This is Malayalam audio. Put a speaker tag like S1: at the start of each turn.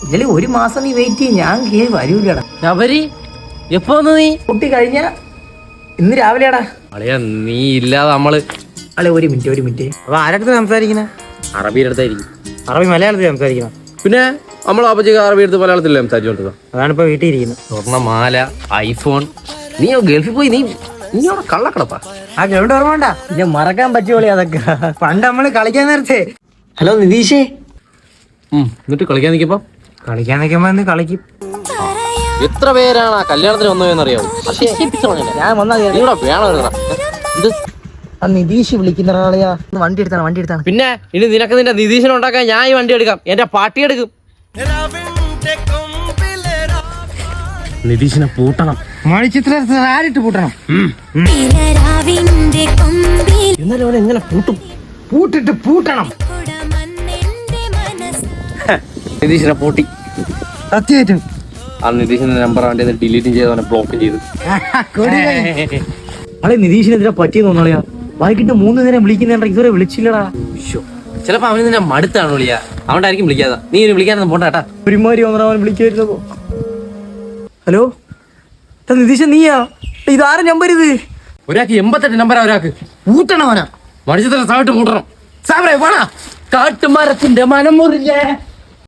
S1: ഇതില് ഒരു മാസം നീ വെയിറ്റ് ചെയ്യും, ഞാൻ വരൂലടാ.
S2: ശബരി എപ്പോ വന്നു നീ?
S1: കുട്ടി കഴിഞ്ഞ ഇന്ന് രാവിലെയാടാ.
S2: അളിയാ നീ ഇല്ലാതെ നമ്മള്
S1: അളെ ഒരു മിനിറ്റ്.
S3: അപ്പൊ ആരടുത്ത് സംസാരിക്കണേ?
S2: അറബിയുടെ അടുത്തായിരിക്കും.
S3: അറബി മലയാളത്തിൽ സംസാരിക്കണം.
S2: പിന്നെ നമ്മൾ അപ്പച്ചക്ക് അറബി എടുത്ത് മലയാളത്തിലല്ലേ സംസാരിച്ചോണ്ടത്?
S3: അതാണിപ്പോ വീട്ടിൽ ഇരിക്കുന്നത്.
S2: സ്വർണ്ണമാല, ഐഫോൺ. നീ ഗൾഫിൽ പോയി നീ അവിടെ കള്ളക്കടപ്പാ.
S3: ആ ഗ്രൗണ്ട് ഓർമ്മണ്ട?
S1: പിന്നെ മറക്കാൻ പറ്റുമോളി അതൊക്കെ.
S3: പണ്ട് നമ്മള് കളിക്കാൻ നേരത്തെ.
S1: ഹലോ നിതീഷേ.
S2: എന്നിട്ട് കളിക്കാൻ നിൽക്കുമ്പോ
S3: കളിക്കാൻ നിൽക്കുമ്പോ എന്ത് കളിക്കും?
S2: എത്ര പേരാണ് ആ കല്യാണത്തിന് വന്നതെന്നറിയാവോ?
S1: ഞാൻ വന്നാ
S2: വേണം ഇത്.
S1: നിതീഷ് വിളിക്കുന്ന ആളെയാ. വണ്ടി എടുത്താണ്.
S2: പിന്നെ ഇനി നിനക്ക് നിന്റെ നിതീശനെ ഉണ്ടാക്കാൻ ഞാൻ ഈ വണ്ടി എടുക്കാം, എന്റെ പാട്ടി എടുക്കും. നിതീശനെ പൂട്ടണം.
S3: മണിച്ചിത്രട്ട് പൂട്ടണം.
S2: എന്നാലും അവനെ എങ്ങനെ പൂട്ടും?
S3: പൂട്ടണം.
S2: നിതീശനെ പൂട്ടി.
S3: സത്യമായിട്ടും
S2: ആ നിതീഷിന്റെ നമ്പർ അവന്റെ ഡിലീറ്റും ചെയ്ത് അവനെ ബ്ലോക്കും ചെയ്തു.
S1: അളെ നിതീഷിനെതിരെ പറ്റിയെന്ന് തോന്നാളിയാ. വൈകിട്ട് 3 നേരം വിളിക്കുന്നുണ്ട, ഇതുവരെ വിളിച്ചില്ലടാ.
S2: ചിലപ്പോ അവന് നിന്നെ മടുത്താണ് വിളിയാ, അവണ്ടായിരിക്കും വിളിക്കാതെ. നീ വിളിക്കാനൊന്നും പോണ്ട കേട്ടാ.
S1: ഒരുമാതിരി വന്നാ അവൻ വിളിക്കായിരുന്നപ്പോ. ഹലോ നിതീഷ, നീയാ? ഇതാര നമ്പർ ഇത്?
S2: ഒരാൾക്ക് 88 നമ്പറാ. ഒരാൾക്ക്
S1: പൂട്ടണവനാ.
S2: മണിച്ചിത്ര സാവിട്ട് പൂട്ടണം. സാബറേ വേണ കാട്ടുമരത്തിന്റെ മനം മുറിഞ്ഞേ